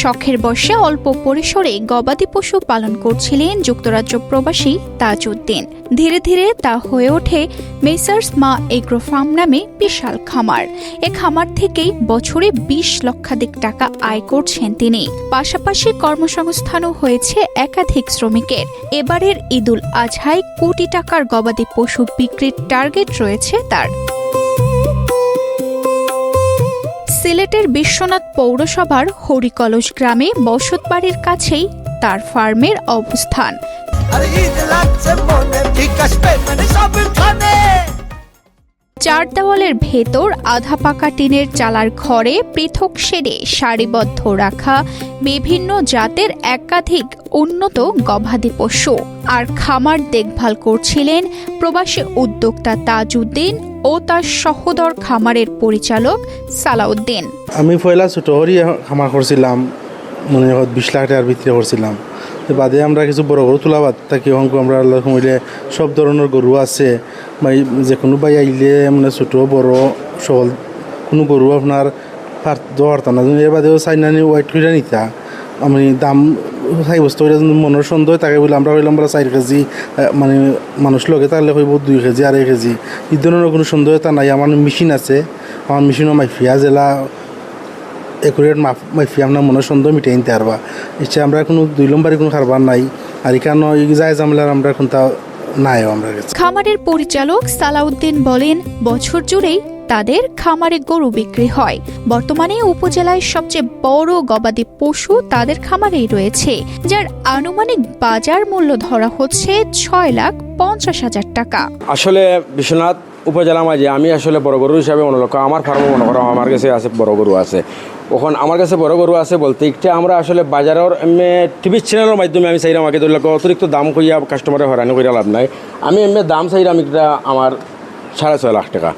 শখের বশে অল্প পরিসরে গবাদি পশু পালন করছিলেন যুক্তরাজ্য প্রবাসী তাজউদ্দিন। ধীরে ধীরে তা হয়ে ওঠে মেসার্স মা এগ্রো ফার্ম নামে বিশাল খামার। এ খামার থেকেই বছরে 20 লক্ষাধিক টাকা আয় করছেন তিনি। পাশাপাশি কর্মসংস্থানও হয়েছে একাধিক শ্রমিকের। এবারের ঈদুল আজহায় কোটি টাকার গবাদি পশু বিক্রির টার্গেট রয়েছে তার। সিলেটের বিশ্বনাথ পৌরসভার হরিকলস গ্রামে বসতবাড়ির কাছেই তার ফার্মের অবস্থান। চার দেওয়ালের ভেতর আধা পাকা টিনের চালার ঘরে পৃথক শেডে সারিবদ্ধ রাখা বিভিন্ন জাতের একাধিক উন্নত গবাদি পশু আর খামার দেখভাল করছিলেন প্রবাসী উদ্যোক্তা তাজউদ্দিন ও তার সহোদর খামারের পরিচালক সালাউদ্দিন। আমি পয়লা ছোট হরি খামার করছিলাম, মনে হয় 20 লাখ টাকার ভিতরে করছিলাম। বাদে আমরা কিছু বড় গরু তোলাবাদ থাকি অঙ্ক আমরা কমিলে সব ধরনের গরু আছে, যে কোনো বাই আইলে মানে ছোটো বড় সকল কোনো গরু আপনার পারতাম না। এর বাদেও চাইনানি ওয়াইট করে নিতা আমি দাম চাই বস্তু মনের সন্দেহ তাকে বলে আমরা হইলাম 4 কেজি, মানে মানুষ লগে তাহলে হইব 2 কেজি 2.5 কেজি। এই ধরনের কোনো সন্দেহতা নাই। আমার মেশিন আছে, আমার মেশিনও মাইফিয়া জেলা একুরেট মাইফিয়া আপনার মনের সন্দেহ মিটাই নিতে পারবা। ইচ্ছা আমরা কোনো 2 নম্বরে কোনো কারবার নাই। আর এখানে যায় জামলার আমরা এখন তা নাই। আমরা খামারের পরিচালক সালাউদ্দিন বলেন, বছর জুড়েই তাদের খামারে গরু বিক্রি হয়। বর্তমানে উপজেলায় সবচেয়ে বড় গবাদি পশু তাদের খামারেই রয়েছে, যার আনুমানিক বাজার মূল্য ধরা হচ্ছে 6,50,000 টাকা। আসলে বিশ্বনাথ উপজেলা মাঝে আমি আসলে বড় গরু হিসাবে মনে লক্ষ্য আমার ফার্মও মনে করো আমার কাছে আছে বড় গরু আছে। ওখান আমার কাছে বড় গরু আছে বলতে একটা আমরা আসলে বাজারের টিভি চ্যানেলের মাধ্যমে আমি চাইলাম আগে ধরলে অতিরিক্ত দাম করিয়া কাস্টমারে হয়রানি করিয়া লাভ নাই। আমি দাম চাইলাম একটা আমার 6.5 লাখ টাকা।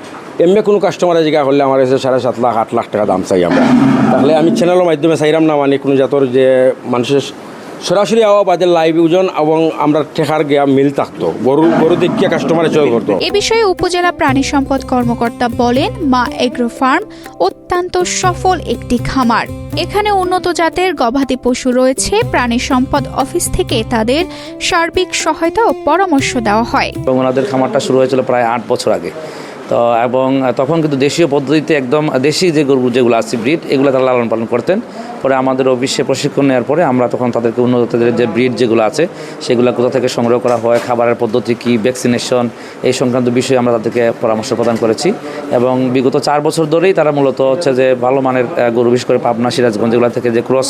কোনো কাস্টমারের জায়গা করলে আমার কাছে 7.5 লাখ 8 লাখ টাকা দাম চাই আমরা। তাহলে আমি চ্যানেলের মাধ্যমে চাইলাম না, মানে কোনো জাতর যে মানুষের সরাসরি আওয়া বাজার লাইভ ওজন এবং আমরা ঠেকার গিয়া মিল থাকতো, গরু দেখিয়ে কাস্টমারে চয় করতো। এ বিষয়ে উপজেলা প্রাণী সম্পদ কর্মকর্তা বলেন, মা এগ্রো ফার্ম অত্যন্ত সফল একটি খামার। এখানে উন্নত জাতের গবাদি পশু রয়েছে। প্রাণী সম্পদ অফিস থেকে তাদের সার্বিক সহায়তা ও পরামর্শ দেওয়া হয়। ওনাদের খামারটা শুরু হয়েছিল প্রায় 8 বছর আগে। তো এবং তখন কিন্তু দেশীয় পদ্ধতিতে একদম দেশি যে গরু যেগুলো আছে ব্রিড, এগুলো তারা লালন পালন করতেন। পরে আমাদের অফিসে প্রশিক্ষণ নেওয়ার পরে আমরা তখন তাদেরকে উন্নত যে ব্রিড যেগুলো আছে সেগুলো কোথা থেকে সংগ্রহ করা হয়, খাবারের পদ্ধতি কী, ভ্যাকসিনেশন, এই সংক্রান্ত বিষয়ে আমরা তাদেরকে পরামর্শ প্রদান করেছি। এবং বিগত 4 বছর ধরেই তারা মূলত হচ্ছে যে ভালো মানের গরু, বিশেষ করে পাবনা, সিরাজগঞ্জ এগুলো থেকে যে ক্রস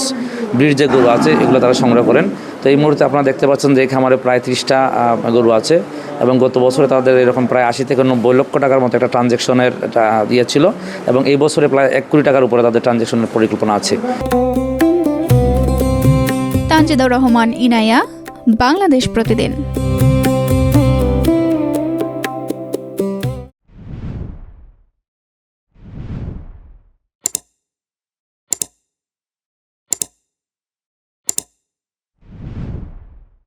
ব্রিড যে গরু আছে এগুলো তারা সংগ্রহ করেন। তো এই মুহূর্তে আপনারা দেখতে পাচ্ছেন যে এই খামারে প্রায় 30টা গরু আছে এবং গত বছরে তাদের এরকম প্রায় 80 থেকে 90 লক্ষ টাকার মতো একটা ট্রানজ্যাকশনের ইয়ে ছিল এবং এই বছরে প্রায় 1 কোটি টাকার উপরে তাদের ট্রানজ্যাকশনের পরিকল্পনা আছে। তানজিদুর রহমান, ইনায়া, বাংলাদেশ প্রতিদিন।